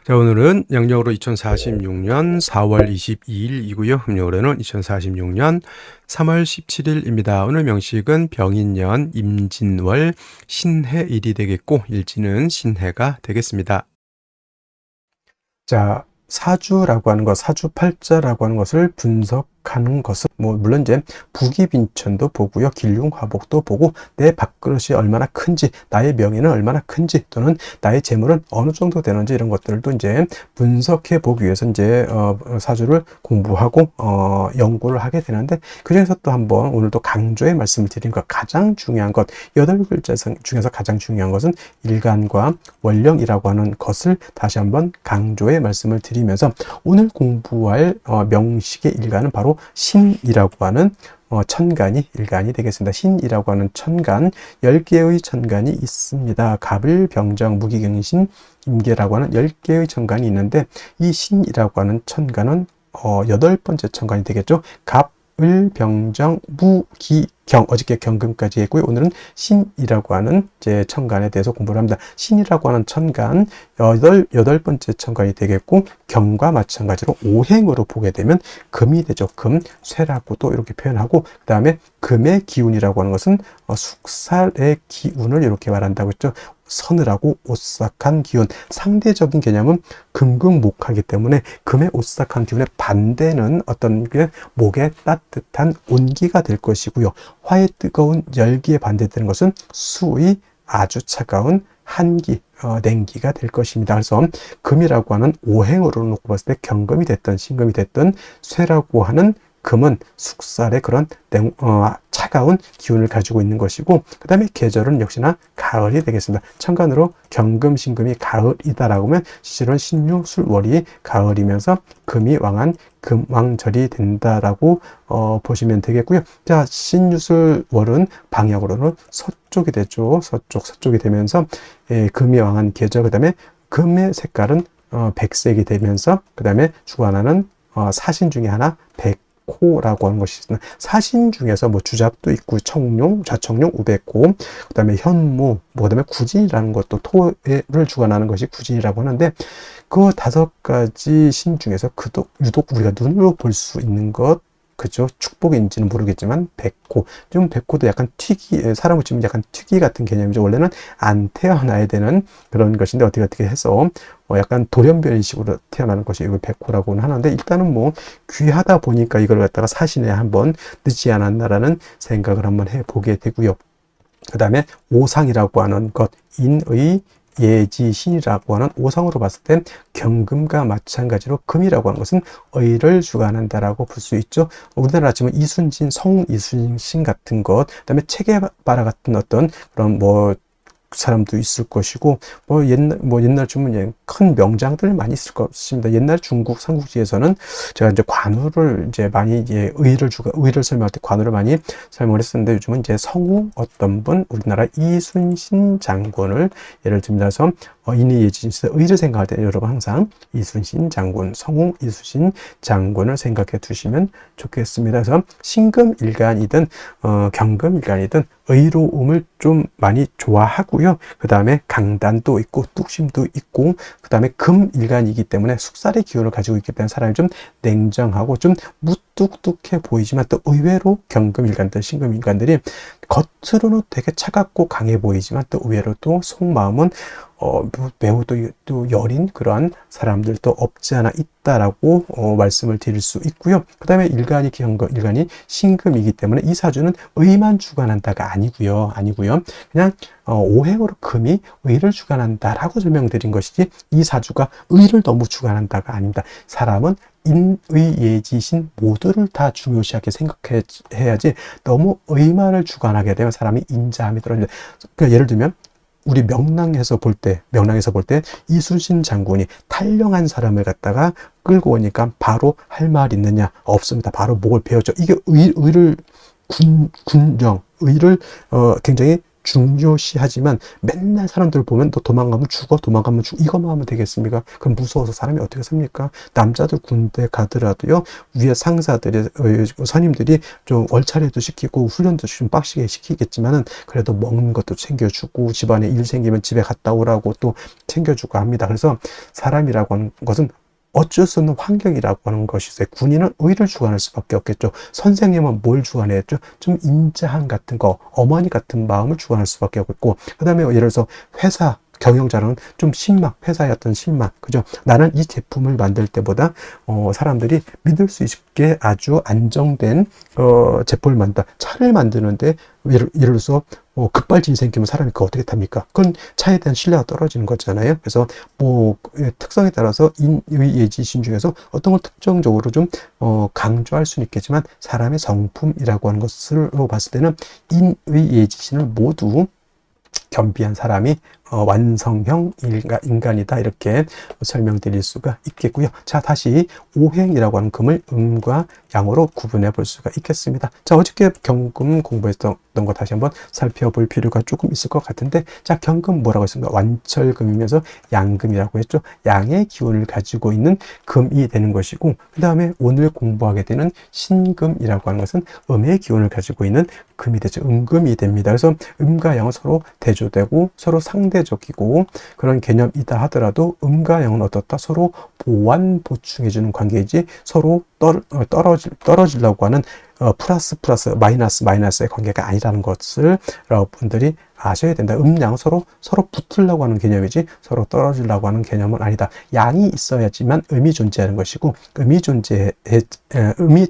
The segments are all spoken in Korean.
자, 오늘은 양력으로 2046년 4월 22일이고요. 음력으로는 2046년 3월 17일입니다. 오늘 명식은 병인년 임진월 신해일이 되겠고 일지는 신해가 되겠습니다. 자, 사주라고 하는 것, 사주팔자라고 하는 것을 분석하는 것은 물론 이제 부기빈천도 보고요, 길흉화복도 보고 내 밥그릇이 얼마나 큰지, 나의 명예는 얼마나 큰지, 또는 나의 재물은 어느 정도 되는지 이런 것들도 이제 분석해 보기 위해서 이제 사주를 공부하고 연구를 하게 되는데, 그 중에서 또 한번 오늘도 강조의 말씀을 드린 것, 가장 중요한 것, 8글자 중에서 가장 중요한 것은 일간과 원령이라고 하는 것을 다시 한번 강조의 말씀을 드리면서, 오늘 공부할 명식의 일간은 바로 신이라고 하는 천간이 일간이 되겠습니다. 신이라고 하는 천간, 10개의 천간이 있습니다. 갑을, 병정, 무기경신, 임계라고 하는 10개의 천간이 있는데, 이 신이라고 하는 천간은 8번째 천간이 되겠죠. 갑, 을, 병정, 무, 기, 경, 어저께 경금까지 했고요. 오늘은 신이라고 하는 이제 천간에 대해서 공부를 합니다. 신이라고 하는 천간, 여덟 번째 천간이 되겠고, 경과 마찬가지로 오행으로 보게 되면 금이 되죠. 금, 쇠라고도 이렇게 표현하고, 그 다음에 금의 기운이라고 하는 것은 숙살의 기운을 이렇게 말한다고 했죠. 서늘하고 오싹한 기운, 상대적인 개념은 금극목하기 때문에 금의 오싹한 기운의 반대는 어떤 게 목의 따뜻한 온기가 될 것이고요. 화의 뜨거운 열기에 반대되는 것은 수의 아주 차가운 한기, 냉기가 될 것입니다. 그래서 금이라고 하는 오행으로 놓고 봤을 때 경금이 됐든 신금이 됐든 쇠라고 하는 금은 숙살의 그런 차가운 기운을 가지고 있는 것이고, 그 다음에 계절은 역시나 가을이 되겠습니다. 천간으로 경금, 신금이 가을이다라고 하면 실제로는 신유, 술, 월이 가을이면서 금이 왕한 금왕절이 된다라고 보시면 되겠고요. 자, 신유, 술, 월은 방향으로는 서쪽이 되죠. 서쪽이 되면서 금이 왕한 계절, 그 다음에 금의 색깔은 백색이 되면서, 그 다음에 주관하는 사신 중에 하나 백호라고 하는 것이 있습니다. 사신 중에서 주잡도 있고, 청룡, 좌청룡, 우백호, 그 다음에 현무, 그 다음에 구진이라는 것도 토를 주관하는 것이 구진이라고 하는데, 그 5가지 신 중에서 유독 우리가 눈으로 볼 수 있는 것, 그죠? 축복인지는 모르겠지만 백호, 좀 백호도 약간 사람을 치면 약간 특이 같은 개념이죠. 원래는 안 태어나야 되는 그런 것인데 어떻게 해서 약간 돌연변이식으로 태어나는 것이 이걸 백호라고는 하는데, 일단은 귀하다 보니까 이걸 갖다가 사신에 한번 늦지 않았나라는 생각을 한번 해보게 되고요. 그 다음에 오상이라고 하는 것, 인의 예지신이라고 하는 오상으로 봤을 때 경금과 마찬가지로 금이라고 하는 것은 의를 주관한다라고 볼 수 있죠. 우리나라 치면 이순신, 성웅 이순신 같은 것, 그다음에 체게바라 같은 어떤 그런 사람도 있을 것이고, 옛날 주면 큰 명장들 많이 있을 것입니다. 옛날 중국 삼국지에서는 제가 이제 관우를 이제 많이 의를 설명할 때 관우를 많이 설명을 했었는데, 요즘은 이제 성우 어떤 분, 우리나라 이순신 장군을 예를 들면서 인의 예지신에서 의를 생각할 때 여러분 항상 이순신 장군, 성우 이순신 장군을 생각해 두시면 좋겠습니다. 그래서 신금일간이든 경금일간이든 의로움을 좀 많이 좋아하고요. 그 다음에 강단도 있고 뚝심도 있고, 그 다음에 금일간이기 때문에 숙살의 기운을 가지고 있기 때문에 사람이 좀 냉정하고 좀 무뚝뚝해 보이지만, 또 의외로 경금일간들, 신금일간들이 겉으로는 되게 차갑고 강해 보이지만 또 의외로 또 속마음은 매우 또 여린 그러한 사람들도 없지 않아 있다라고 말씀을 드릴 수 있고요. 그 다음에 일간이 신금이기 때문에 이 사주는 의만 주관한다가 아니고요. 그냥 오행으로 금이 의를 주관한다라고 설명드린 것이지, 이 사주가 의를 너무 주관한다가 아닙니다. 사람은 인의 예지신 모두를 다 중요시하게 생각해야지, 너무 의만을 주관하게 되면 사람이 인자함이 떨어집니다. 그러니까 예를 들면 우리 명랑에서 볼 때 이순신 장군이 탈령한 사람을 갖다가 끌고 오니까 바로 할 말 있느냐? 없습니다. 바로 목을 베었죠. 이게 의를 굉장히 중요시하지만 맨날 사람들 보면 너 도망가면 죽어, 도망가면 죽어, 이것만 하면 되겠습니까? 그럼 무서워서 사람이 어떻게 삽니까? 남자들 군대 가더라도요, 위에 상사들이, 선임들이 좀 월차례도 시키고 훈련도 좀 빡시게 시키겠지만은 그래도 먹는 것도 챙겨주고 집안에 일 생기면 집에 갔다 오라고 또 챙겨주고 합니다. 그래서 사람이라고 하는 것은 어쩔 수 없는 환경이라고 하는 것이 있어요. 군인은 의를 주관할 수밖에 없겠죠. 선생님은 뭘 주관했죠? 좀 인자함 같은 거, 어머니 같은 마음을 주관할 수밖에 없고, 그 다음에 예를 들어서 회사 경영자는 좀 신망, 회사의 어떤 신망, 그죠? 나는 이 제품을 만들 때보다 사람들이 믿을 수 있게 아주 안정된 제품을 만든다. 차를 만드는데 예를 들어서 급발진이 생기면 사람이 그거 어떻게 탑니까? 그건 차에 대한 신뢰가 떨어지는 거잖아요. 그래서 뭐 특성에 따라서 인의 예지신 중에서 어떤 걸 특정적으로 좀 강조할 수는 있겠지만 사람의 성품이라고 하는 것으로 봤을 때는 인의 예지신을 모두 겸비한 사람이 완성형 인간이다, 이렇게 설명드릴 수가 있겠고요. 자, 다시 오행이라고 하는 금을 음과 양으로 구분해 볼 수가 있겠습니다. 자, 어저께 경금 공부했던 거 다시 한번 살펴볼 필요가 조금 있을 것 같은데, 자, 경금 뭐라고 했습니까? 완철금이면서 양금이라고 했죠. 양의 기운을 가지고 있는 금이 되는 것이고, 그 다음에 오늘 공부하게 되는 신금이라고 하는 것은 음의 기운을 가지고 있는 금이 되죠. 음금이 됩니다. 그래서 음과 양은 서로 대조되고 서로 상대적이고 그런 개념이다 하더라도 음과 양은 어떻다? 서로 보완 보충해주는 관계이지 서로 떨어지려고 하는 플러스 마이너스의 관계가 아니라는 것을 여러분들이 아셔야 된다. 양은 서로 붙으려고 하는 개념이지 서로 떨어지려고 하는 개념은 아니다. 양이 있어야지만 음이 존재하는 것이고 음이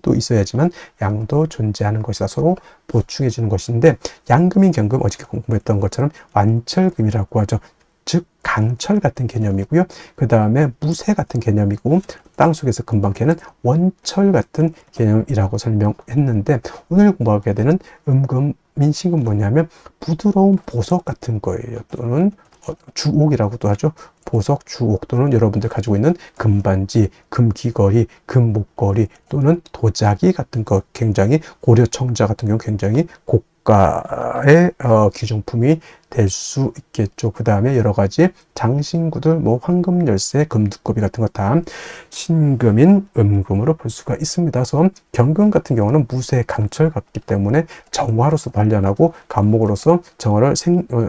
또 있어야지만 양도 존재하는 것이다. 서로 보충해 주는 것인데, 양금인 경금 어저께 공부했던 것처럼 완철금이라고 하죠. 즉 강철 같은 개념이고요. 그 다음에 무쇠 같은 개념이고, 땅속에서 금방 캐는 원철 같은 개념이라고 설명했는데, 오늘 공부하게 되는 음금인 신금 뭐냐면 부드러운 보석 같은 거예요. 또는 주옥이라고도 하죠. 보석, 주옥, 또는 여러분들 가지고 있는 금반지, 금귀걸이, 금목걸이, 또는 도자기 같은 거, 굉장히 고려청자 같은 경우 굉장히 고가의 귀중품이 될 수 있겠죠. 그 다음에 여러 가지 장신구들, 뭐 황금 열쇠, 금두꺼비 같은 거 다 신금인 음금으로 볼 수가 있습니다. 그래서 경금 같은 경우는 무쇠 강철 같기 때문에 정화로서 단련하고 간목으로서 정화를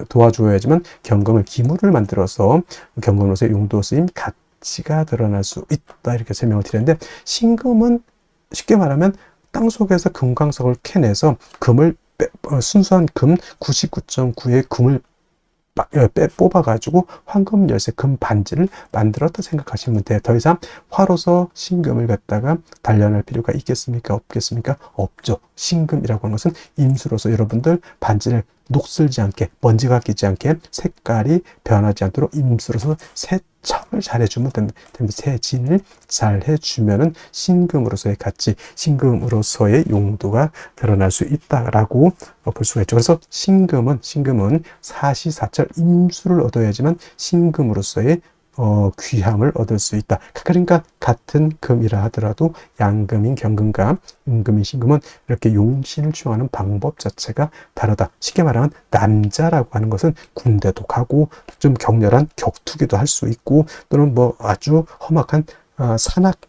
도와줘야지만 경금을 기물을 만들어서 경금으로서의 용도 쓰임 가치가 드러날 수 있다, 이렇게 설명을 드렸는데, 신금은 쉽게 말하면 땅속에서 금광석을 캐내서 금을 순수한 금 99.9의 금을 뽑아가지고 황금 열쇠 금 반지를 만들었다 생각하시면 돼요. 더 이상 화로서 신금을 갖다가 단련할 필요가 있겠습니까? 없겠습니까? 없죠. 신금이라고 하는 것은 임수로서 여러분들 반지를 녹슬지 않게, 먼지가 끼지 않게, 색깔이 변하지 않도록 임수로서 세척을 잘 해주면 됩니다. 세진을 잘 해주면은 신금으로서의 가치, 신금으로서의 용도가 드러날 수 있다라고 볼 수가 있죠. 그래서 신금은 사시사철 임수를 얻어야지만 신금으로서의 귀함을 얻을 수 있다. 그러니까 같은 금이라 하더라도 양금인 경금과 음금인 신금은 이렇게 용신을 취하는 방법 자체가 다르다. 쉽게 말하면 남자라고 하는 것은 군대도 가고 좀 격렬한 격투기도 할 수 있고, 또는 뭐 아주 험악한 산악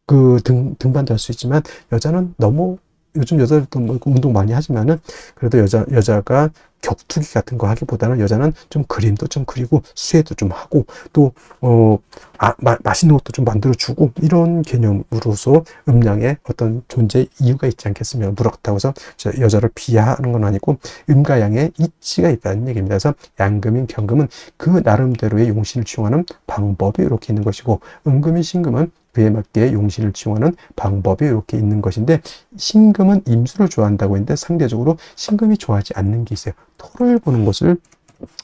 등반도 할 수 있지만, 여자는 너무, 요즘 여자들도 뭐 운동 많이 하지만은 그래도 여자가 격투기 같은 거 하기보다는 여자는 좀 그림도 좀 그리고 수혜도 좀 하고 또 맛있는 것도 좀 만들어 주고, 이런 개념으로서 음양의 어떤 존재 이유가 있지 않겠습니까? 그렇다고 해서 여자를 비하하는 건 아니고 음과 양의 이치가 있다는 얘기입니다. 그래서 양금인 경금은 그 나름대로의 용신을 취용하는 방법이 이렇게 있는 것이고, 음금인 신금은 그에 맞게 용신을 취용하는 방법이 이렇게 있는 것인데, 신금은 임수를 좋아한다고 했는데 상대적으로 신금이 좋아하지 않는 게 있어요. 토를 보는 것을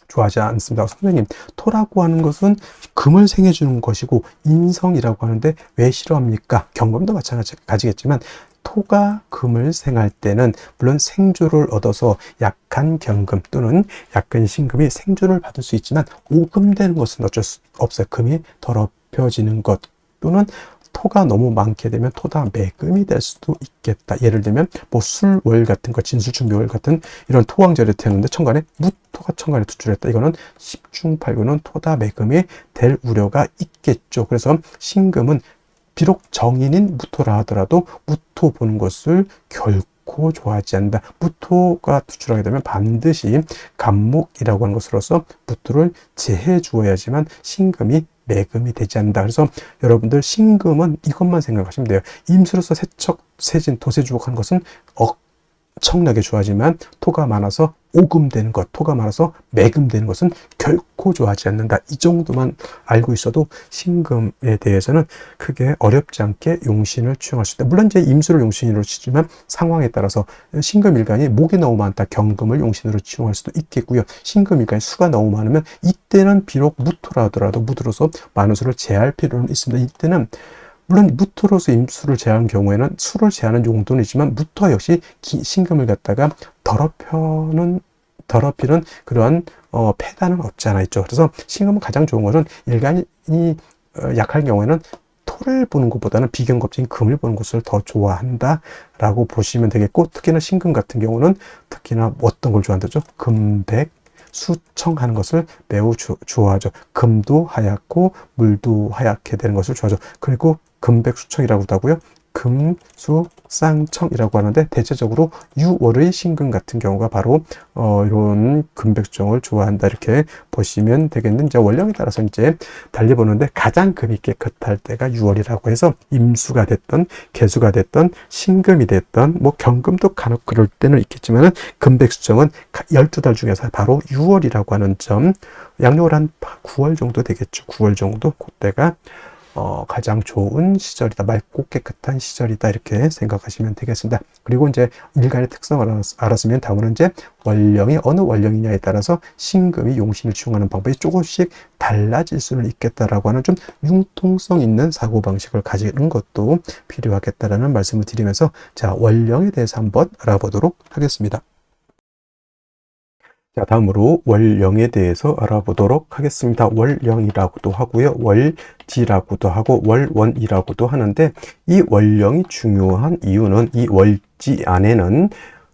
좋아하지 않습니다. 선생님, 토라고 하는 것은 금을 생해주는 것이고 인성이라고 하는데 왜 싫어합니까? 경금도 마찬가지겠지만 토가 금을 생할 때는 물론 생주를 얻어서 약한 경금 또는 약한 신금이 생주를 받을 수 있지만 오금되는 것은 어쩔 수 없어요. 금이 더럽혀지는 것, 또는 토가 너무 많게 되면 토다 매금이 될 수도 있겠다. 예를 들면 뭐 술월 같은 거, 진술충묘월 같은 이런 토왕절에 태우는데 천간에 무토가 천간에 투출했다. 이거는 십중팔구는 토다 매금이 될 우려가 있겠죠. 그래서 신금은 비록 정인인 무토라 하더라도 무토 보는 것을 결코 좋아하지 않는다. 무토가 투출하게 되면 반드시 간목이라고 하는 것으로서 무토를 제해 주어야지만 신금이 매금이 되지 않는다. 그래서 여러분들 신금은 이것만 생각하시면 돼요. 임수로서 세척, 세진, 도세주곡 하는 것은 엄청나게 좋아하지만 토가 많아서 오금되는 것, 토가 많아서 매금되는 것은 결코 좋아하지 않는다. 이 정도만 알고 있어도 신금에 대해서는 크게 어렵지 않게 용신을 취용할 수 있다. 물론 이제 임수를 용신으로 치지만 상황에 따라서 신금일간이 목이 너무 많다. 경금을 용신으로 취용할 수도 있겠고요. 신금일간이 수가 너무 많으면 이때는 비록 무토라 하더라도 무토로서 많은 수를 제할 필요는 있습니다. 이때는 물론 무토로서 임수를 제하는 경우에는 수를 제하는 용도는 있지만 무토 역시 신금을 갖다가 더럽히는 그러한 폐단은 없지 않아 있죠. 그래서 신금은 가장 좋은 것은 일간이 약할 경우에는 토를 보는 것보다는 비경겁적인 금을 보는 것을 더 좋아한다라고 보시면 되겠고, 특히나 신금 같은 경우는 특히나 어떤 걸 좋아한다죠? 금백, 수청하는 것을 매우 좋아하죠. 금도 하얗고 물도 하얗게 되는 것을 좋아하죠. 그리고 금백수청이라고도 하고요. 금수쌍청이라고 하는데 대체적으로 유월의 신금 같은 경우가 바로 이런 금백수청을 좋아한다 이렇게 보시면 되겠는데, 이제 원령에 따라서 이제 달리 보는데 가장 금이 깨끗할 때가 유월이라고 해서 임수가 됐던 개수가 됐던 신금이 됐던 뭐 경금도 간혹 그럴 때는 있겠지만은 금백수청은 12달 중에서 바로 유월이라고 하는 점, 양력을 한 9월 정도 되겠죠. 9월 정도 그때가 가장 좋은 시절이다. 맑고 깨끗한 시절이다. 이렇게 생각하시면 되겠습니다. 그리고 이제 일간의 특성을 알았으면 다음은 이제 원령이 어느 원령이냐에 따라서 신금이 용신을 취용하는 방법이 조금씩 달라질 수는 있겠다라고 하는 좀 융통성 있는 사고방식을 가지는 것도 필요하겠다라는 말씀을 드리면서 자, 원령에 대해서 한번 알아보도록 하겠습니다. 자, 다음으로 월령에 대해서 알아보도록 하겠습니다. 월령이라고도 하고요. 월지라고도 하고 월원이라고도 하는데, 이 월령이 중요한 이유는 이 월지 안에는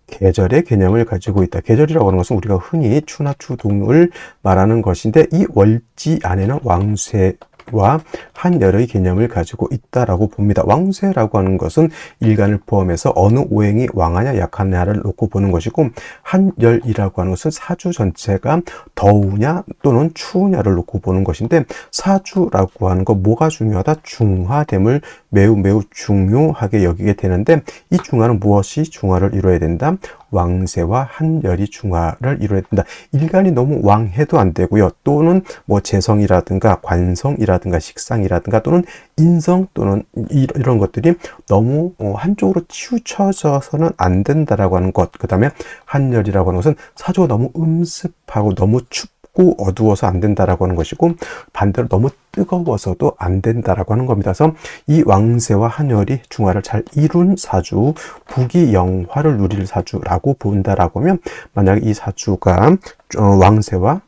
계절의 개념을 가지고 있다. 계절이라고 하는 것은 우리가 흔히 추나 추동을 말하는 것인데, 이 월지 안에는 왕쇠와 한열의 개념을 가지고 있다라고 봅니다. 왕쇠라고 하는 것은 일간을 포함해서 어느 오행이 왕하냐 약하냐를 놓고 보는 것이고, 한열이라고 하는 것은 사주 전체가 더우냐 또는 추우냐를 놓고 보는 것인데, 사주라고 하는 거 뭐가 중요하다? 중화됨을 매우 중요하게 여기게 되는데, 이 중화는 무엇이 중화를 이루어야 된다? 왕세와 한열이 중화를 이루어야 된다. 일간이 너무 왕해도 안 되고요. 또는 뭐 재성이라든가 관성이라든가 식상이라든가 또는 인성 또는 이런 것들이 너무 한쪽으로 치우쳐져서는 안 된다라고 하는 것. 그 다음에 한열이라고 하는 것은 사주가 너무 음습하고 너무 춥고 어두워서 안 된다라고 하는 것이고, 반대로 너무 뜨거워서도 안 된다라고 하는 겁니다. 그래서 이 왕세와 한열이 중화를 잘 이룬 사주, 부귀영화를 누릴 사주라고 본다라고 하면, 만약에 이 사주가 왕세와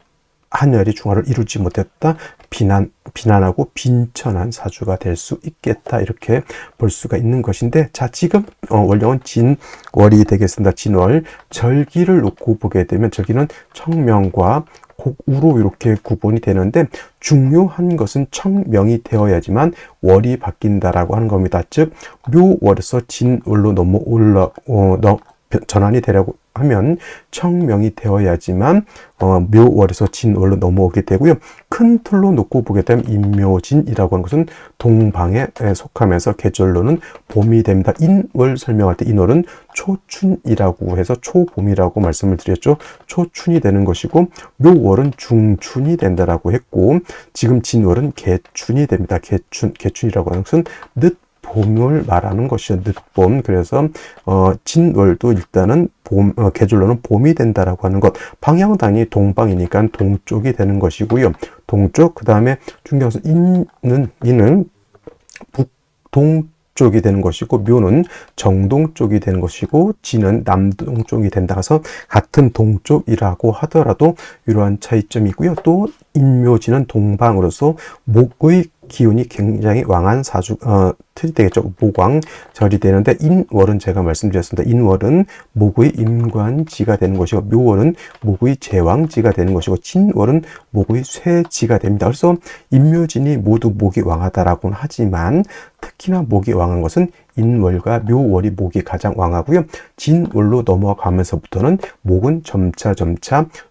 한열이 중화를 이루지 못했다, 비난하고 빈천한 사주가 될 수 있겠다, 이렇게 볼 수가 있는 것인데, 자, 지금 원령은 진월이 되겠습니다. 진월, 절기를 놓고 보게 되면 절기는 청명과 곡우로 이렇게 구분이 되는데, 중요한 것은 청명이 되어야지만 월이 바뀐다라고 하는 겁니다. 즉 묘월에서 진월로 전환이 되려고 하면 청명이 되어야지만 묘월에서 진월로 넘어오게 되고요. 큰 틀로 놓고 보게 되면 인묘진이라고 하는 것은 동방에 속하면서 계절로는 봄이 됩니다. 인월 설명할 때 인월은 초춘이라고 해서 초봄이라고 말씀을 드렸죠. 초춘이 되는 것이고, 묘월은 중춘이 된다라고 했고, 지금 진월은 개춘이 됩니다. 개춘이라고 하는 것은 봄을 말하는 것이죠. 늦봄. 그래서 진월도 일단은 계절로는 봄이 된다라고 하는 것. 방향은 당연히 동방이니까 동쪽이 되는 것이고요. 동쪽. 그 다음에 중요한 것은 인은 북동쪽이 되는 것이고, 묘는 정동쪽이 되는 것이고, 진은 남동쪽이 된다 해서 같은 동쪽이라고 하더라도 이러한 차이점이 있고요. 또 인묘진은 동방으로서 목의 기운이 굉장히 왕한 틀이 되겠죠. 목왕절이 되는데, 인월은 제가 말씀드렸습니다. 인월은 목의 임관지가 되는 것이고, 묘월은 목의 제왕지가 되는 것이고, 진월은 목의 쇠지가 됩니다. 그래서 인묘진이 모두 목이 왕하다라고는 하지만, 특히나 목이 왕한 것은 인월과 묘월이 목이 가장 왕하고요. 진월로 넘어가면서부터는 목은 점차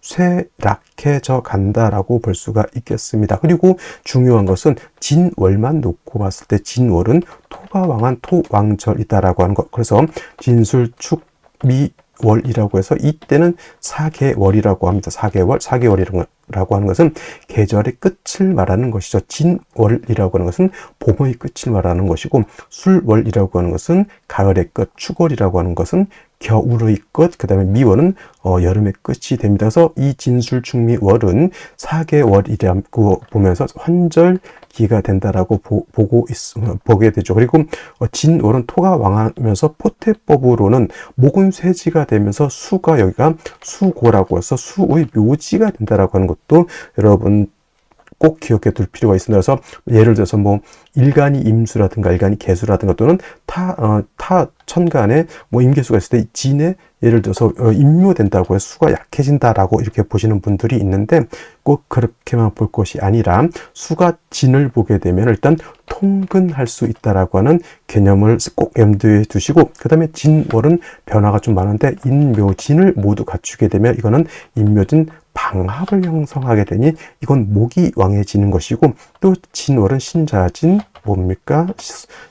쇠락해져 간다라고 볼 수가 있겠습니다. 그리고 중요한 것은 진월만 놓고 봤을 때 진월은 토가 왕한 토왕절이다라고 하는 것. 그래서 진술축미월이라고 해서 이때는 사계월이라고 합니다. 사계월이라고 하는 것은 계절의 끝을 말하는 것이죠. 진월이라고 하는 것은 봄의 끝을 말하는 것이고, 술월이라고 하는 것은 가을의 끝, 축월이라고 하는 것은 겨울의 끝, 그 다음에 미월은 여름의 끝이 됩니다. 그래서 이 진술축미월은 사계월이라고 보면서 환절기가 된다라고 보게 되죠. 그리고 진월은 토가 왕하면서 포태법으로는 목은 쇠지가 되면서 수가 여기가 수고라고 해서 수의 묘지가 된다라고 하는 것도 여러분 꼭 기억해 둘 필요가 있습니다. 그래서 예를 들어서 뭐 일간이 임수라든가 일간이 개수라든가 또는 타 천간에 뭐 임계수가 있을 때 진에 예를 들어서 임묘된다고 해서 수가 약해진다라고 이렇게 보시는 분들이 있는데, 꼭 그렇게만 볼 것이 아니라 수가 진을 보게 되면 일단 통근할 수 있다라고 하는 개념을 꼭 염두에 두시고, 그 다음에 진월은 변화가 좀 많은데 인묘진을 모두 갖추게 되면 이거는 인묘진 방합을 형성하게 되니 이건 목이 왕해지는 것이고, 또 진월은 신자진 뭡니까?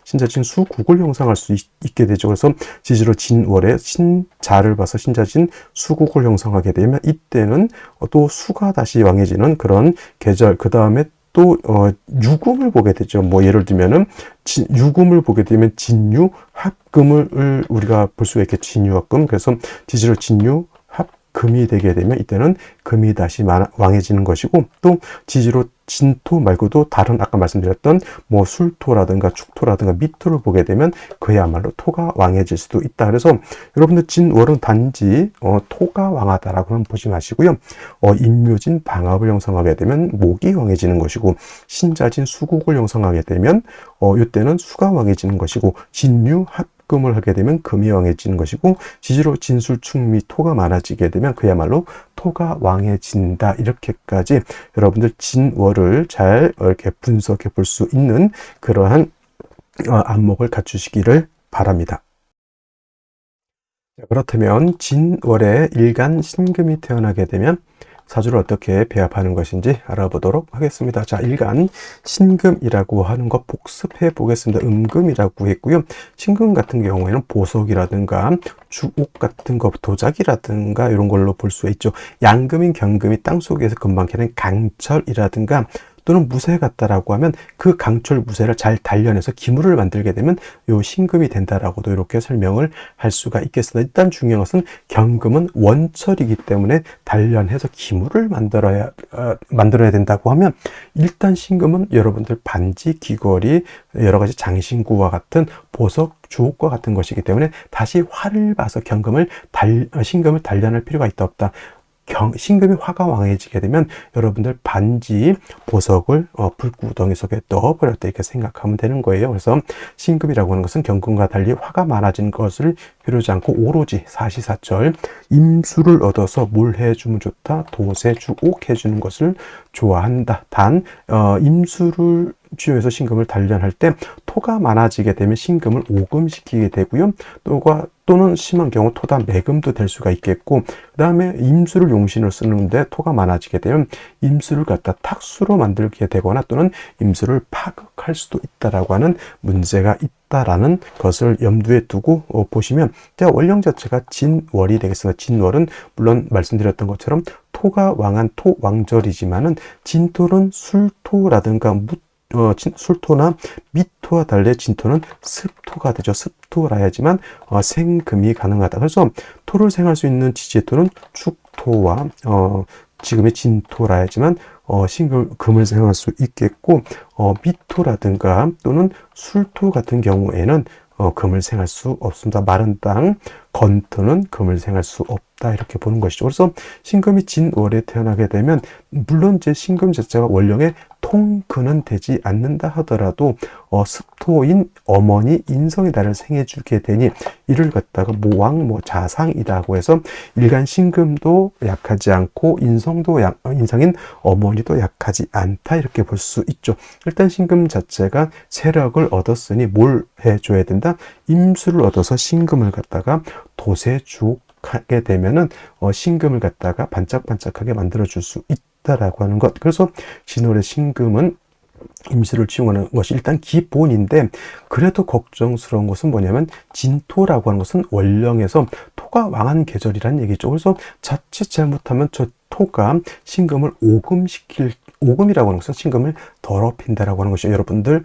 신자진 수국을 형성할 수 있게 되죠. 그래서 지지로 진월에 신자를 봐서 신자진 수국을 형성하게 되면 이때는 또 수가 다시 왕해지는 그런 계절, 그 다음에 또 유금을 보게 되죠. 뭐 예를 들면은 유금을 보게 되면 진유 합금을 우리가 볼 수가 있겠죠. 진유 합금. 그래서 지지로 진유 금이 되게 되면 이때는 금이 다시 왕해지는 것이고, 또 지지로 진토 말고도 다른 아까 말씀드렸던 뭐 술토라든가 축토라든가 미토를 보게 되면 그야말로 토가 왕해질 수도 있다. 그래서 여러분들 진월은 단지 토가 왕하다라고는 보지 마시고요. 인묘진 방합을 형성하게 되면 목이 왕해지는 것이고, 신자진 수국을 형성하게 되면 이때는 수가 왕해지는 것이고, 진유 합금을 하게 되면 금이 왕해지는 것이고, 지지로 진술축미 토가 많아지게 되면 그야말로 토가 왕해진다. 이렇게까지 여러분들 진월을 잘 이렇게 분석해 볼 수 있는 그러한 안목을 갖추시기를 바랍니다. 그렇다면 진월에 일간 신금이 태어나게 되면 사주를 어떻게 배합하는 것인지 알아보도록 하겠습니다. 자, 일간 신금이라고 하는 거 복습해 보겠습니다. 음금이라고 했고요. 신금 같은 경우에는 보석이라든가 주옥 같은 거, 도자기라든가 이런 걸로 볼 수가 있죠. 양금인 경금이 땅속에서 금방 캐는 강철이라든가 또는 무쇠 같다라고 하면 그 강철 무쇠를 잘 단련해서 기물을 만들게 되면 요 신금이 된다라고도 이렇게 설명을 할 수가 있겠습니다. 일단 중요한 것은 경금은 원철이기 때문에 단련해서 기물을 만들어야 된다고 하면, 일단 신금은 여러분들 반지, 귀걸이, 여러 가지 장신구와 같은 보석, 주옥과 같은 것이기 때문에 다시 화를 봐서 신금을 단련할 필요가 있다 없다. 신금이 화가 왕해지게 되면 여러분들 반지, 보석을 불구덩이 속에 넣어버렸다 이렇게 생각하면 되는 거예요. 그래서 신금이라고 하는 것은 경금과 달리 화가 많아진 것을 필요하지 않고 오로지 사시사철 임수를 얻어서 뭘 해주면 좋다? 도세주옥 해주는 것을 좋아한다. 단 임수를 주요해서 신금을 단련할 때 토가 많아지게 되면 신금을 오금시키게 되고요. 또는 심한 경우 토다 매금도 될 수가 있겠고, 그 다음에 임수를 용신을 쓰는데 토가 많아지게 되면 임수를 갖다 탁수로 만들게 되거나 또는 임수를 파극할 수도 있다라고 하는 문제가 있다라는 것을 염두에 두고 보시면, 원령 자체가 진월이 되겠습니다. 진월은 물론 말씀드렸던 것처럼 토가 왕한 토왕절이지만은 진토는 술토라든가 술토나 미토와 달리 진토는 습토가 되죠. 습토라야지만 생금이 가능하다. 그래서 토를 생할 수 있는 지지토는 축토와 지금의 진토라야지만 금을 생할 수 있겠고, 미토라든가 또는 술토 같은 경우에는 금을 생할 수 없습니다. 마른 땅, 건토는 금을 생할 수 없다. 없다 이렇게 보는 것이죠. 그래서 신금이 진월에 태어나게 되면 물론 이제 신금 자체가 원령의 통근은 되지 않는다 하더라도 습토인 어머니 인성이 나를 생해주게 되니 이를 갖다가 모왕 자상이라고 해서 일간 신금도 약하지 않고 인성도 인성인 어머니도 약하지 않다 이렇게 볼 수 있죠. 일단 신금 자체가 세력을 얻었으니 뭘 해줘야 된다? 임수를 얻어서 신금을 갖다가 도세주하게 되면은 신금을 갖다가 반짝반짝하게 만들어 줄 수 있다라고 하는 것. 그래서 진월의 신금은 임수를 치용하는 것이 일단 기본인데, 그래도 걱정스러운 것은 뭐냐면 진토라고 하는 것은 원령에서 토가 왕한 계절이라는 얘기죠. 그래서 자칫 잘못하면 저 토가 신금을 오금이라고 하는 것은 신금을 더럽힌다라고 하는 것이죠. 여러분들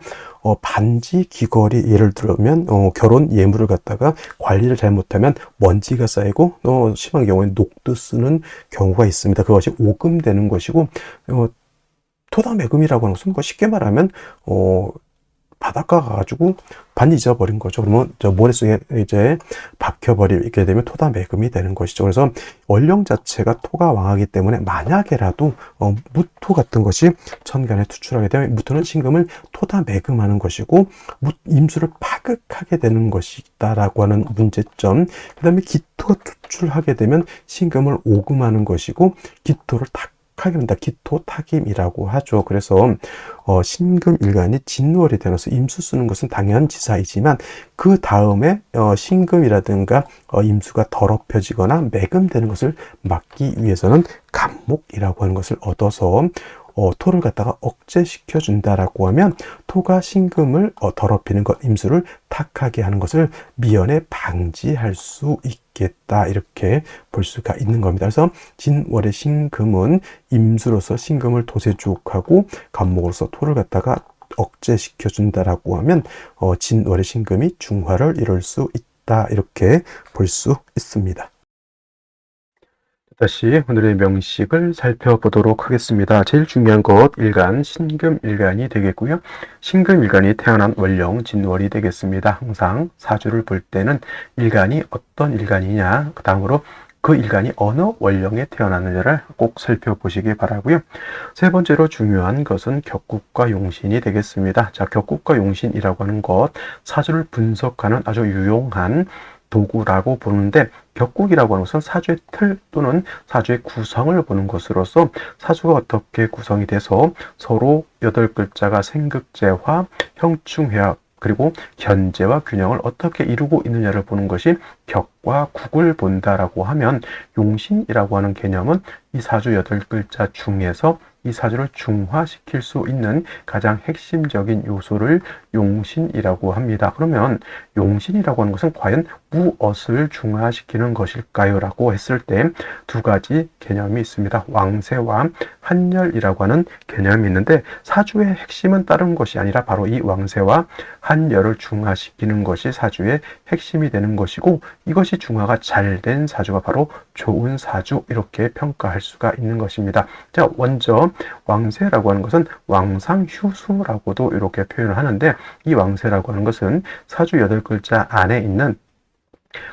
반지 귀걸이 예를 들면 결혼 예물을 갖다가 관리를 잘못하면 먼지가 쌓이고 심한 경우에는 녹도 쓰는 경우가 있습니다. 그것이 오금되는 것이고, 토다매금이라고 하는 것은 쉽게 말하면 바닷가 가가지고 반지 잊어버린 거죠. 그러면 저 모래속에 이제 박혀버리게 되면 토다매금이 되는 것이죠. 그래서 원령 자체가 토가 왕하기 때문에 만약에라도 무토 같은 것이 천간에 투출하게 되면 무토는 신금을 토다매금하는 것이고 임수를 파극하게 되는 것이다라고 하는 문제점. 그 다음에 기토가 투출하게 되면 신금을 오금하는 것이고 기토를 하게 된다. 기토탁임이라고 하죠. 그래서 신금 일간이 진월이 되어서 임수 쓰는 것은 당연지사이지만 그 다음에 신금이라든가 임수가 더럽혀지거나 매금되는 것을 막기 위해서는 간목이라고 하는 것을 얻어서 토를 갖다가 억제시켜 준다라고 하면 토가 신금을 더럽히는 것, 임수를 탁하게 하는 것을 미연에 방지할 수 있겠다 이렇게 볼 수가 있는 겁니다. 그래서 진월의 신금은 임수로서 신금을 도세주옥하고 간목으로서 토를 갖다가 억제시켜 준다라고 하면 진월의 신금이 중화를 이룰 수 있다 이렇게 볼 수 있습니다. 다시 오늘의 명식을 살펴보도록 하겠습니다. 제일 중요한 것 일간, 신금일간이 되겠고요. 신금일간이 태어난 원령 진월이 되겠습니다. 항상 사주를 볼 때는 일간이 어떤 일간이냐, 그 다음으로 그 일간이 어느 원령에 태어났느냐를 꼭 살펴보시기 바라고요. 세 번째로 중요한 것은 격국과 용신이 되겠습니다. 자, 격국과 용신이라고 하는 것, 사주를 분석하는 아주 유용한 도구라고 보는데, 격국이라고 하는 것은 사주의 틀 또는 사주의 구성을 보는 것으로서 사주가 어떻게 구성이 돼서 서로 8글자가 생극제화, 형충회합, 그리고 견제와 균형을 어떻게 이루고 있느냐를 보는 것이 격과 국을 본다라고 하면, 용신이라고 하는 개념은 이 사주 8글자 중에서 이 사주를 중화시킬 수 있는 가장 핵심적인 요소를 용신이라고 합니다. 그러면 용신이라고 하는 것은 과연 무엇을 중화시키는 것일까요? 라고 했을 때 두 가지 개념이 있습니다. 왕세와 한열이라고 하는 개념이 있는데, 사주의 핵심은 다른 것이 아니라 바로 이 왕세와 한열을 중화시키는 것이 사주의 핵심이 되는 것이고, 이것이 중화가 잘 된 사주가 바로 좋은 사주 이렇게 평가할 수가 있는 것입니다. 자, 먼저 왕세라고 하는 것은 왕상휴수라고도 이렇게 표현을 하는데, 이 왕세라고 하는 것은 사주 8글자 안에 있는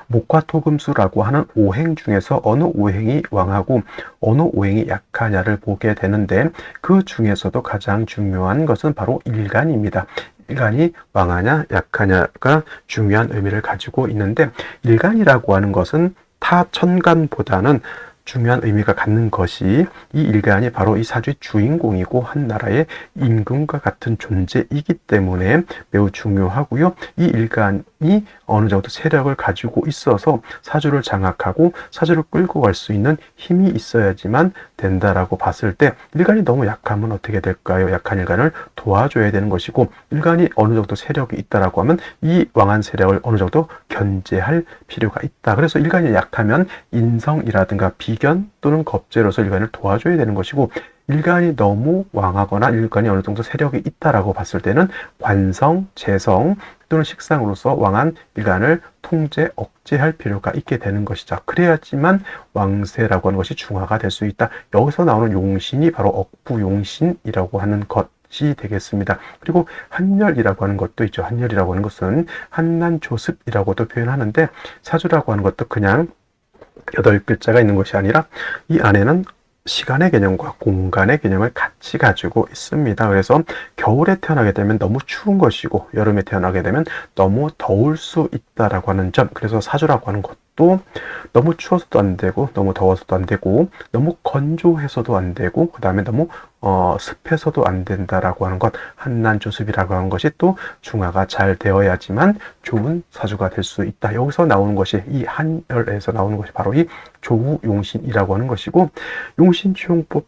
목화토금수라고 하는 오행 중에서 어느 오행이 왕하고 어느 오행이 약하냐를 보게 되는데, 그 중에서도 가장 중요한 것은 바로 일간입니다. 일간이 왕하냐 약하냐가 중요한 의미를 가지고 있는데, 일간이라고 하는 것은 타 천간보다는 중요한 의미가 갖는 것이 이 일간이 바로 이 사주의 주인공이고 한 나라의 임금과 같은 존재이기 때문에 매우 중요하고요. 이 일간이 어느 정도 세력을 가지고 있어서 사주를 장악하고 사주를 끌고 갈 수 있는 힘이 있어야지만 된다라고 봤을 때, 일간이 너무 약하면 어떻게 될까요? 약한 일간을 도와줘야 되는 것이고, 일간이 어느 정도 세력이 있다라고 하면 이 왕한 세력을 어느 정도 견제할 필요가 있다. 그래서 일간이 약하면 인성이라든가 비견 또는 겁재로서 일간을 도와줘야 되는 것이고, 일간이 너무 왕하거나 일간이 어느 정도 세력이 있다라고 봤을 때는 관성, 재성 또는 식상으로서 왕한 일간을 통제, 억제할 필요가 있게 되는 것이죠. 그래야지만 왕세라고 하는 것이 중화가 될 수 있다. 여기서 나오는 용신이 바로 억부용신이라고 하는 것이 되겠습니다. 그리고 한열이라고 하는 것도 있죠. 한열이라고 하는 것은 한난조습이라고도 표현하는데, 사주라고 하는 것도 그냥 8글자가 있는 것이 아니라 이 안에는 시간의 개념과 공간의 개념을 같이 가지고 있습니다. 그래서 겨울에 태어나게 되면 너무 추운 것이고 여름에 태어나게 되면 너무 더울 수 있다라고 하는 점. 그래서 사주라고 하는 것도 너무 추워서도 안 되고 너무 더워서도 안 되고 너무 건조해서도 안 되고 그 다음에 너무 습해서도 안 된다라고 하는 것. 한난조습이라고 하는 것이 또 중화가 잘 되어야지만 좋은 사주가 될 수 있다. 여기서 나오는 것이 이 한열에서 나오는 것이 바로 이 조우용신이라고 하는 것이고, 용신치용법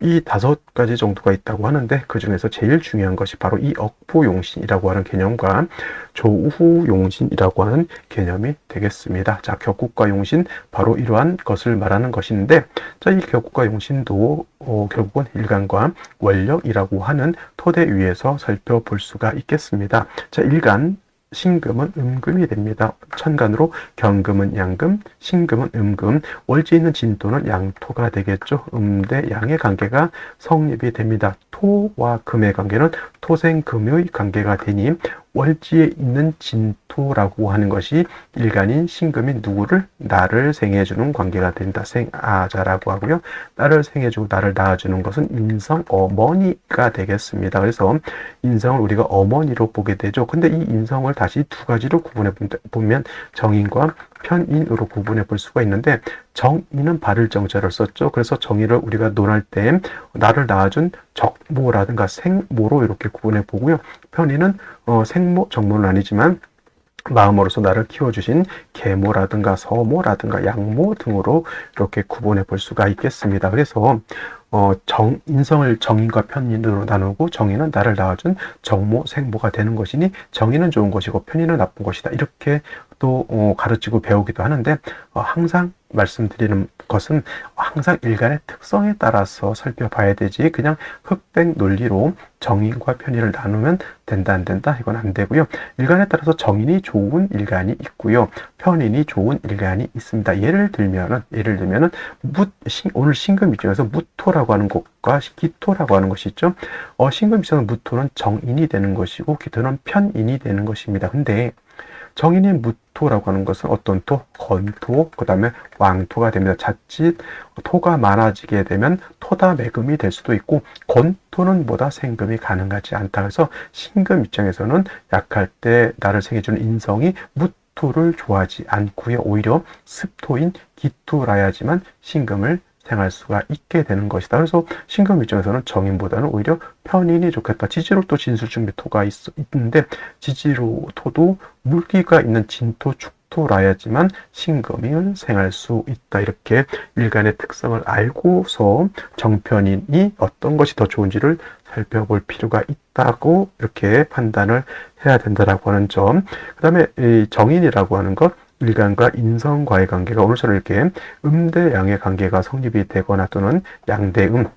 이 5가지 정도가 있다고 하는데 그 중에서 제일 중요한 것이 바로 이 억부용신이라고 하는 개념과 조우용신이라고 하는 개념이 되겠습니다. 자, 격국과 용신, 바로 이러한 것을 말하는 것인데, 자, 이 격국과 용신도 결국은 일간과 원력이라고 하는 토대 위에서 살펴볼 수가 있겠습니다. 자, 일간 신금은 음금이 됩니다. 천간으로 경금은 양금, 신금은 음금, 월지 있는 진토는 양토가 되겠죠. 대 양의 관계가 성립이 됩니다. 토와 금의 관계는 토생금의 관계가 되니 월지에 있는 진토라고 하는 것이 일간인 신금이 누구를? 나를 생해주는 관계가 된다. 생아자라고 하고요. 나를 생해주고 나를 낳아주는 것은 인성 어머니가 되겠습니다. 그래서 인성을 우리가 어머니로 보게 되죠. 근데 이 인성을 다시 2가지로 구분해 보면 정인과 편인으로 구분해 볼 수가 있는데, 정인은 발을 정자를 썼죠. 그래서 정인을 우리가 논할 때 나를 낳아준 적모라든가 생모로 이렇게 구분해 보고요. 편인은 생모, 정모는 아니지만 마음으로서 나를 키워주신 계모라든가 서모라든가 양모 등으로 이렇게 구분해 볼 수가 있겠습니다. 그래서 인성을 정인과 편인으로 나누고, 정인은 나를 낳아준 정모, 생모가 되는 것이니 정인은 좋은 것이고 편인은 나쁜 것이다. 이렇게 또 가르치고 배우기도 하는데, 항상 말씀드리는 것은 항상 일간의 특성에 따라서 살펴봐야 되지 그냥 흑백 논리로 정인과 편인을 나누면 된다 안 된다 이건 안 되고요. 일간에 따라서 정인이 좋은 일간이 있고요, 편인이 좋은 일간이 있습니다. 예를 들면은 오늘 신금 입장에서 무토라고 하는 것과 기토라고 하는 것이 있죠. 신금 입장에서 무토는 정인이 되는 것이고 기토는 편인이 되는 것입니다. 근데 정인의 무토라고 하는 것은 어떤 토? 건토, 그 다음에 왕토가 됩니다. 자칫 토가 많아지게 되면 토다매금이 될 수도 있고, 건토는 보다 생금이 가능하지 않다. 그래서 신금 입장에서는 약할 때 나를 생해주는 인성이 무토를 좋아하지 않고요. 오히려 습토인 기토라야지만 신금을 생할 수가 있게 되는 것이다. 그래서 신금 입장에서는 정인보다는 오히려 편인이 좋겠다. 지지로토 진수중묘토가 있는데 지지로토도 물기가 있는 진토, 축토라야지만 신금을 생할 수 있다. 이렇게 일간의 특성을 알고서 정편인이 어떤 것이 더 좋은지를 살펴볼 필요가 있다고 이렇게 판단을 해야 된다라고 하는 점. 그 다음에 정인이라고 하는 것, 일간과 인성과의 관계가 오늘처럼 이렇게 음대 양의 관계가 성립이 되거나 또는 양대음의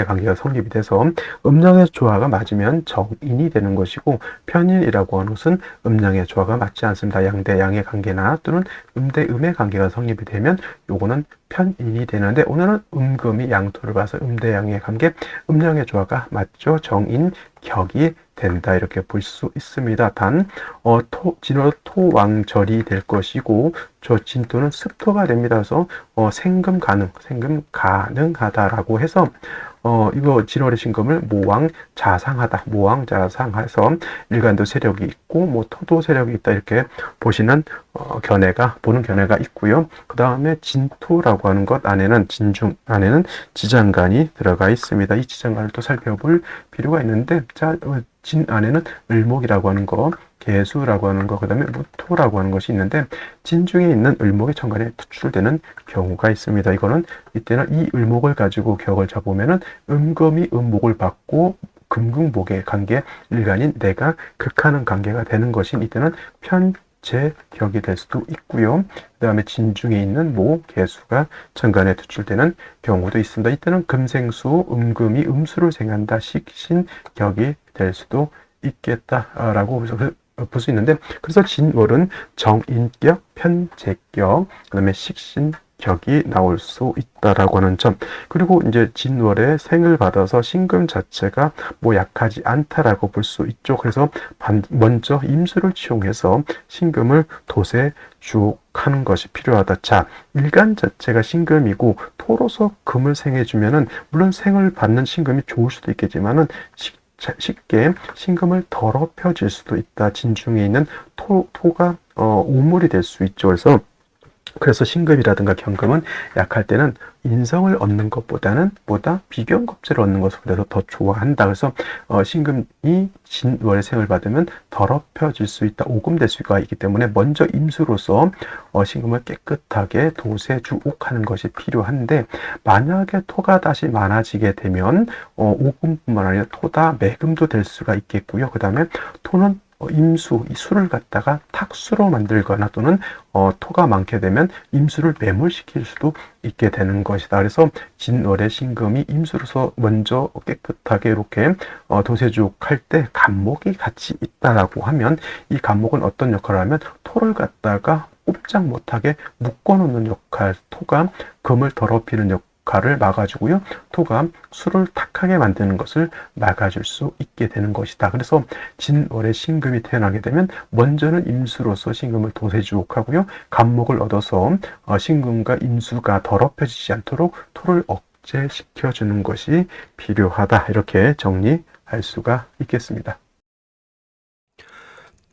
관계가 성립이 돼서 음양의 조화가 맞으면 정인이 되는 것이고, 편인이라고 하는 것은 음양의 조화가 맞지 않습니다. 양대 양의 관계나 또는 음대 음의 관계가 성립이 되면 요거는 편인이 되는데, 오늘은 음금이 양토를 봐서 음대 양의 관계, 음양의 조화가 맞죠. 정인 격이 된다 이렇게 볼 수 있습니다. 단 진으로 토왕절이 될 것이고 저 진토는 습토가 됩니다. 그래서 생금 가능하다라고 해서 이거 진월의 신금을 모왕자상하다, 모왕자상해서 일간도 세력이 있고 뭐 토도 세력이 있다 이렇게 보는 견해가 있고요. 그 다음에 진토라고 하는 것 안에는 진중 안에는 지장간이 들어가 있습니다. 이 지장간을 또 살펴볼 필요가 있는데, 자, 진 안에는 을목이라고 하는 거, 개수라고 하는 거, 그 다음에 무토라고 하는 것이 있는데, 진 중에 있는 을목의 천간에 투출되는 경우가 있습니다. 이때는 이 을목을 가지고 격을 잡으면은 음금이 음목을 받고 금극목의 관계, 일간인 내가 극하는 관계가 되는 것이 이때는 편제격이 될 수도 있고요. 그 다음에 진 중에 있는 모, 개수가 천간에 투출되는 경우도 있습니다. 이때는 금생수, 음금이 음수를 생한다, 식신격이 될 수도 있겠다라고 볼 수 있는데, 그래서 진월은 정인격, 편제격, 그 다음에 식신격, 격이 나올 수 있다라고 하는 점. 그리고 이제 진월에 생을 받아서 신금 자체가 뭐 약하지 않다라고 볼 수 있죠. 그래서 먼저 임수를 치용해서 신금을 도세주옥하는 것이 필요하다. 자, 일간 자체가 신금이고 토로서 금을 생해주면은 물론 생을 받는 신금이 좋을 수도 있겠지만은 쉽게 신금을 더럽혀질 수도 있다. 진중에 있는 토가 오물이 될 수 있죠. 그래서 신금이라든가 경금은 약할 때는 인성을 얻는 것보다는 비견겁제를 얻는 것을 그래서 더 좋아한다. 그래서 신금이 진월의 생을 받으면 더럽혀질 수 있다. 오금될 수가 있기 때문에 먼저 임수로서 신금을 깨끗하게 도세주옥하는 것이 필요한데, 만약에 토가 다시 많아지게 되면 오금뿐만 아니라 토다 매금도 될 수가 있겠고요. 그 다음에 토는 임수, 이 수를 갖다가 탁수로 만들거나 또는 토가 많게 되면 임수를 매몰시킬 수도 있게 되는 것이다. 그래서 진월의 신금이 임수로서 먼저 깨끗하게 이렇게 도세주옥할 때 간목이 같이 있다라고 하면, 이 간목은 어떤 역할을 하면 토를 갖다가 꼼짝 못하게 묶어놓는 역할, 토가 금을 더럽히는 역할을 막아주고요. 토가 수를 탁하게 만드는 것을 막아줄 수 있게 되는 것이다. 그래서 진월에 신금이 태어나게 되면 먼저는 임수로서 신금을 도세주옥하고요. 간목을 얻어서 신금과 임수가 더럽혀지지 않도록 토를 억제시켜주는 것이 필요하다. 이렇게 정리할 수가 있겠습니다.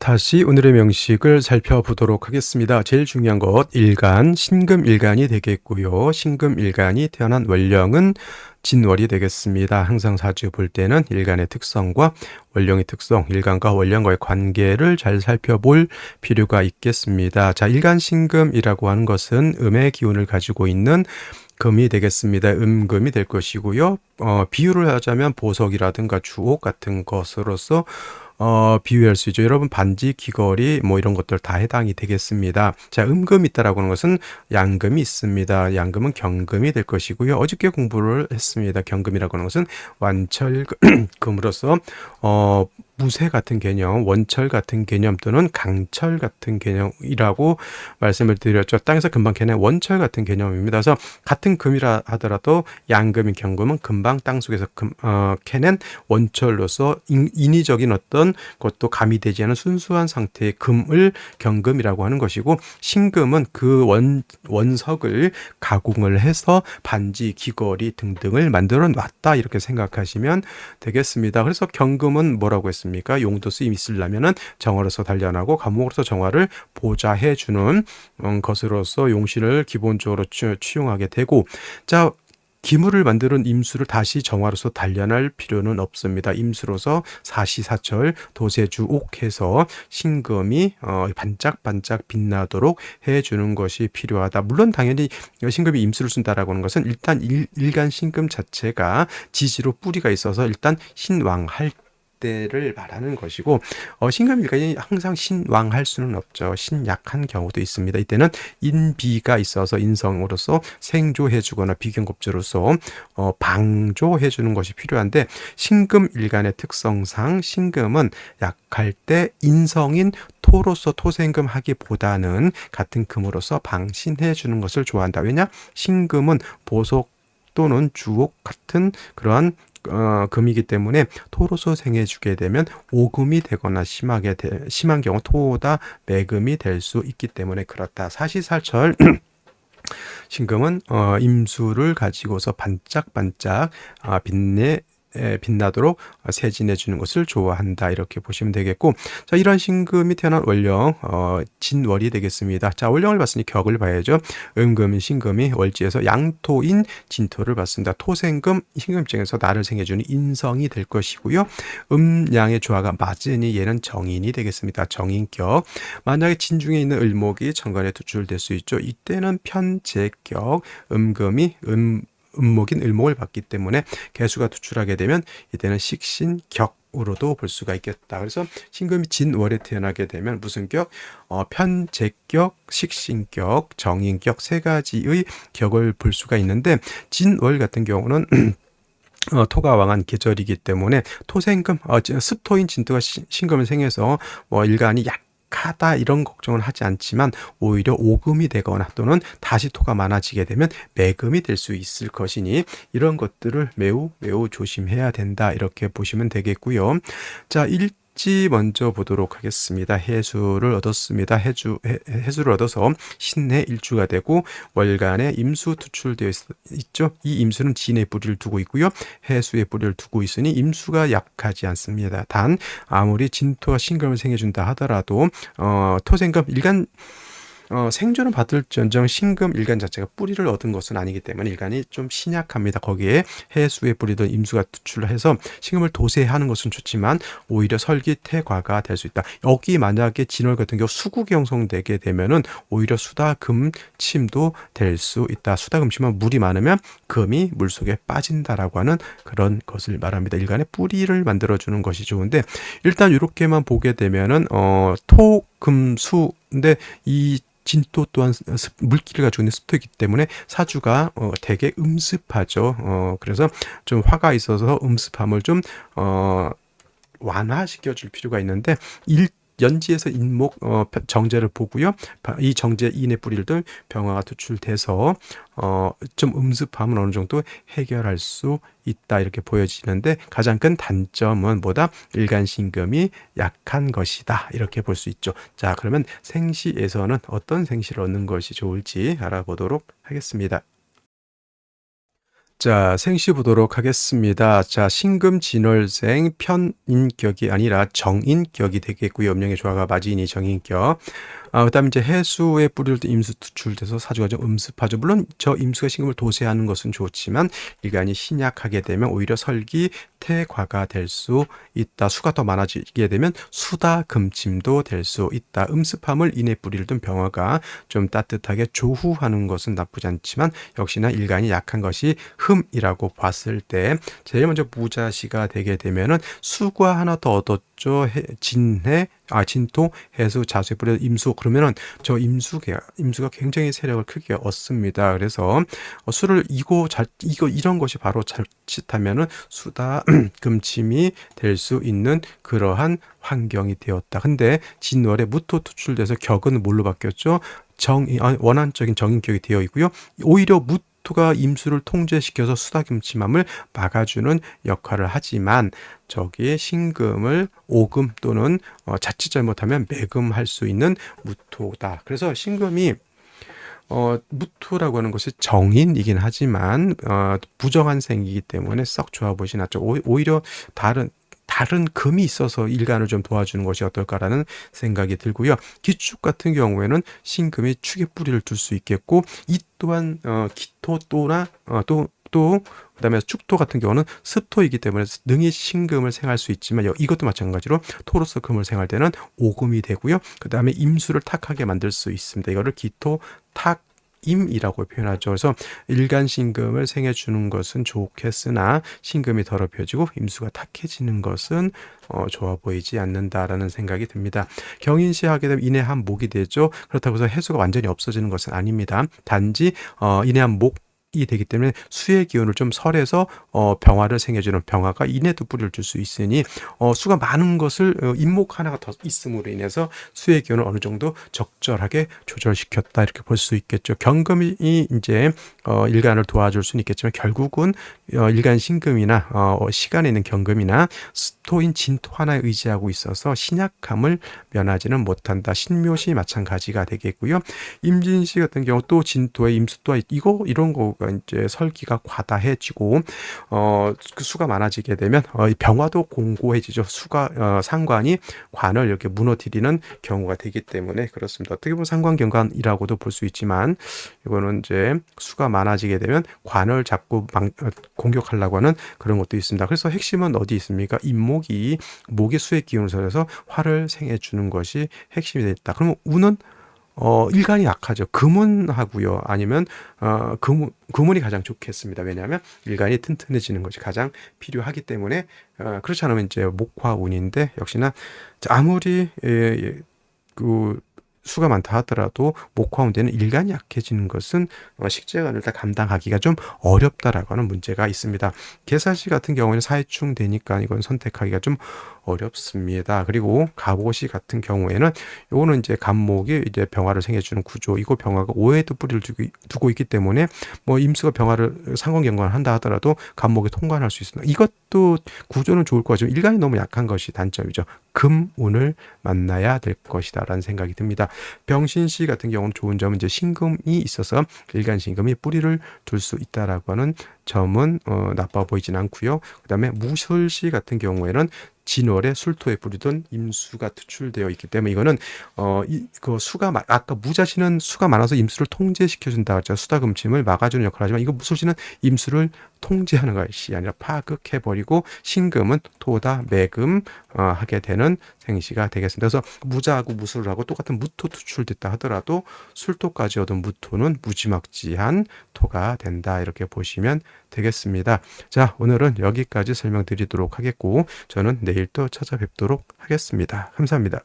다시 오늘의 명식을 살펴보도록 하겠습니다. 제일 중요한 것, 일간, 신금일간이 되겠고요. 신금일간이 태어난 월령은 진월이 되겠습니다. 항상 사주 볼 때는 일간의 특성과 월령의 특성, 일간과 월령과의 관계를 잘 살펴볼 필요가 있겠습니다. 자, 일간 신금이라고 하는 것은 음의 기운을 가지고 있는 금이 되겠습니다. 음금이 될 것이고요. 비유를 하자면 보석이라든가 주옥 같은 것으로서 비유할 수 있죠. 여러분, 반지, 귀걸이 뭐 이런 것들 다 해당이 되겠습니다. 자, 음금이 있다라고 하는 것은 양금이 있습니다. 양금은 경금이 될 것이고요. 어저께 공부를 했습니다. 경금이라고 하는 것은 완철금으로서 무쇠 같은 개념, 원철 같은 개념 또는 강철 같은 개념이라고 말씀을 드렸죠. 땅에서 금방 캐낸 원철 같은 개념입니다. 그래서 같은 금이라 하더라도 양금인 경금은 금방 땅속에서 캐낸 원철로서 인위적인 어떤 것도 가미되지 않은 순수한 상태의 금을 경금이라고 하는 것이고, 신금은 그 원석을 가공을 해서 반지, 귀걸이 등등을 만들어 놨다, 이렇게 생각하시면 되겠습니다. 그래서 경금은 뭐라고 했습니까? 용도 쓰임 있으려면은 정화로서 단련하고 간목으로서 정화를 보좌해 주는 것으로서 용신을 기본적으로 취용하게 되고, 자, 기물을 만드는 임수를 다시 정화로서 단련할 필요는 없습니다. 임수로서 사시사철 도세주옥해서 신금이 반짝반짝 빛나도록 해주는 것이 필요하다. 물론 당연히 신금이 임수를 쓴다라고 하는 것은 일단 일간 신금 자체가 지지로 뿌리가 있어서 일단 신왕할 때를 말하는 것이고, 신금일간이 항상 신왕할 수는 없죠. 신약한 경우도 있습니다. 이때는 인비가 있어서 인성으로서 생조해주거나 비견겁주로서 방조해주는 것이 필요한데, 신금일간의 특성상 신금은 약할 때 인성인 토로서 토생금 하기보다는 같은 금으로서 방신해주는 것을 좋아한다. 왜냐? 신금은 보석 또는 주옥 같은 그러한 금이기 때문에 토로서 생해주게 되면 오금이 되거나 심한 경우 토다 매금이 될 수 있기 때문에 그렇다. 사시사철 신금은 임수를 가지고서 반짝반짝 빛나도록 세진해 주는 것을 좋아한다, 이렇게 보시면 되겠고, 자, 이런 신금이 태어난 월령 진월이 되겠습니다. 자, 월령을 봤으니 격을 봐야죠. 음금인 신금이 월지에서 양토인 진토를 봤습니다. 토생금 신금 입장에서 나를 생해주는 인성이 될 것이고요. 음양의 조화가 맞으니 얘는 정인이 되겠습니다. 정인격. 만약에 진중에 있는 을목이 천간에 투출될 수 있죠. 이때는 편제격, 음금이 음목인 을목을 받기 때문에 개수가 투출하게 되면 이때는 식신격으로도 볼 수가 있겠다. 그래서 신금이 진월에 태어나게 되면 무슨 격? 편제격, 식신격, 정인격 세 가지의 격을 볼 수가 있는데, 진월 같은 경우는 토가 왕한 계절이기 때문에 토생금, 습토인 진토가 신금을 생해서 일간이 약하다 이런 걱정은 하지 않지만 오히려 오금이 되거나 또는 다시토가 많아지게 되면 매금이 될 수 있을 것이니 이런 것들을 매우 조심해야 된다 이렇게 보시면 되겠고요. 자, 일지 먼저 보도록 하겠습니다. 해수를 얻었습니다. 해수를 얻어서 신해 일주가 되고 월간에 임수 투출되어 있죠. 이 임수는 진의 뿌리를 두고 있고요. 해수의 뿌리를 두고 있으니 임수가 약하지 않습니다. 단 아무리 진토가 신금을 생해준다 하더라도 토생금 일간 생존은 받을지언정 신금 일간 자체가 뿌리를 얻은 것은 아니기 때문에 일간이 좀 신약합니다. 거기에 해수의 뿌리든 임수가 투출해서 신금을 도세하는 것은 좋지만 오히려 설기태과가 될 수 있다. 여기 만약에 진월 같은 경우 수국이 형성되게 되면은 오히려 수다금침도 될 수 있다. 수다금침은 물이 많으면 금이 물속에 빠진다라고 하는 그런 것을 말합니다. 일간의 뿌리를 만들어주는 것이 좋은데 일단 이렇게만 보게 되면은 토, 금, 수 근데 이 진토 또한 물기를 가지고 있는 습토이기 때문에 사주가 되게 음습하죠. 그래서 좀 화가 있어서 음습함을 좀 완화시켜 줄 필요가 있는데 연지에서 인목 정제를 보고요. 이 정제 인의 뿌리를 병화가 투출돼서 좀 음습함은 어느 정도 해결할 수 있다 이렇게 보여지는데 가장 큰 단점은 뭐다? 일간신금이 약한 것이다 이렇게 볼 수 있죠. 자, 그러면 생시에서는 어떤 생시를 얻는 것이 좋을지 알아보도록 하겠습니다. 자, 생시 보도록 하겠습니다. 자, 신금진월생 편인격이 아니라 정인격이 되겠고요. 음령의 조화가 맞이니 정인격. 그다음에 이제 해수의 뿌리를 임수 투출돼서 사주가 좀 음습하죠. 물론 저 임수가 신금을 도세하는 것은 좋지만 일간이 신약하게 되면 오히려 설기 태과가 될 수 있다. 수가 더 많아지게 되면 수다금침도 될 수 있다. 음습함을 인의 뿌리를 둔 병화가 좀 따뜻하게 조후하는 것은 나쁘지 않지만 역시나 일간이 약한 것이 흠이라고 봤을 때 제일 먼저 무자시가 되게 되면은 수가 하나 더 얻었죠. 진토, 해수, 자수의 뿌리, 임수. 그러면은 저 임수가 굉장히 세력을 크게 얻습니다. 그래서 수를 이거 이런 것이 바로 자칫하면은 수다 금침이 될 수 있는 그러한 환경이 되었다. 근데 진월에 무토 투출돼서 격은 뭘로 바뀌었죠? 원한적인 정인격이 되어 있고요. 오히려 무토가 임수를 통제시켜서 수다금침함을 막아주는 역할을 하지만 저기에 신금을 오금 또는 자칫 잘못하면 매금할 수 있는 무토다. 그래서 신금이 무토라고 하는 것이 정인이긴 하지만 부정한 생이기 때문에 썩 좋아 보이진 않죠. 오히려 다른 금이 있어서 일간을 좀 도와주는 것이 어떨까라는 생각이 들고요. 기축 같은 경우에는 신금이 축에 뿌리를 둘 수 있겠고 이 또한 기토 또나 또 그다음에 축토 같은 경우는 습토이기 때문에 능히 신금을 생할 수 있지만 이것도 마찬가지로 토로서 금을 생할 때는 오금이 되고요. 그다음에 임수를 탁하게 만들 수 있습니다. 이거를 기토 탁 임이라고 표현하죠. 그래서 일간신금을 생해주는 것은 좋겠으나 신금이 더럽혀지고 임수가 탁해지는 것은 좋아 보이지 않는다라는 생각이 듭니다. 경인시하게 되면 인해한 목이 되죠. 그렇다고 해서 해수가 완전히 없어지는 것은 아닙니다. 단지 인해한 목이 되기 때문에 수의 기운을 좀 설해서 병화를 생해주는 병화가 인해도 뿌리를 줄 수 있으니 수가 많은 것을 인목 하나가 더 있음으로 인해서 수의 기운을 어느 정도 적절하게 조절시켰다 이렇게 볼 수 있겠죠. 경금이 이제 일간을 도와줄 수는 있겠지만 결국은 일간 신금이나 시간에 있는 경금이나 스토인 진토 하나에 의지하고 있어서 신약함을 면하지는 못한다. 신묘시 마찬가지가 되겠고요. 임진시 같은 경우 또 진토에 임수토에 이런 거가 이제 설기가 과다해지고 그 수가 많아지게 되면 병화도 공고해지죠. 수가 상관이 관을 이렇게 무너뜨리는 경우가 되기 때문에 그렇습니다. 어떻게 보면 상관경관이라고도 볼 수 있지만 이거는 이제 수가 많아지게 되면 관을 자꾸 공격하려고 하는 그런 것도 있습니다. 그래서 핵심은 어디 있습니까? 목이 수의 기운을 설해서 화를 생해 주는 것이 핵심이 됐다. 그러면 운은 일간이 약하죠. 금운하고요. 아니면 금운이 가장 좋겠습니다. 왜냐하면 일간이 튼튼해지는 것이 가장 필요하기 때문에 그렇지 않으면 이제 목화운인데 역시나 아무리 그 수가 많다 하더라도 목화운대는 일간이 약해지는 것은 식재관을 다 감당하기가 좀 어렵다라고 하는 문제가 있습니다. 개사시 같은 경우에는 사해충 되니까 이건 선택하기가 좀 어렵습니다. 그리고 갑오시 같은 경우에는 요거는 이제 갑목이 이제 병화를 생겨주는 구조이고 병화가 오해도 뿌리를 두고 있기 때문에 뭐 임수가 병화를 상관경관을 한다 하더라도 갑목이 통관할 수 있습니다. 이것도 구조는 좋을 것 같지만 일간이 너무 약한 것이 단점이죠. 금운을 만나야 될 것이다 라는 생각이 듭니다. 병신시 같은 경우는 좋은 점은 이제 신금이 있어서 일간신금이 뿌리를 둘 수 있다라고 하는 점은 나빠 보이진 않고요. 그 다음에 무술시 같은 경우에는 진월에 술토에 뿌리던 임수가 투출되어 있기 때문에 이거는 그 수가 아까 무자시는 수가 많아서 임수를 통제시켜 준다 그랬죠. 수다금침을 막아주는 역할을 하지만 이거 무술시는 임수를 통제하는 것이 아니라 파극해 버리고 신금은 토다 매금 하게 되는 생시가 되겠습니다. 그래서 무자하고 무술하고 똑같은 무토 투출됐다 하더라도 술토까지 얻은 무토는 무지막지한 토가 된다 이렇게 보시면 되겠습니다. 자, 오늘은 여기까지 설명드리도록 하겠고 저는 내일 또 찾아뵙도록 하겠습니다. 감사합니다.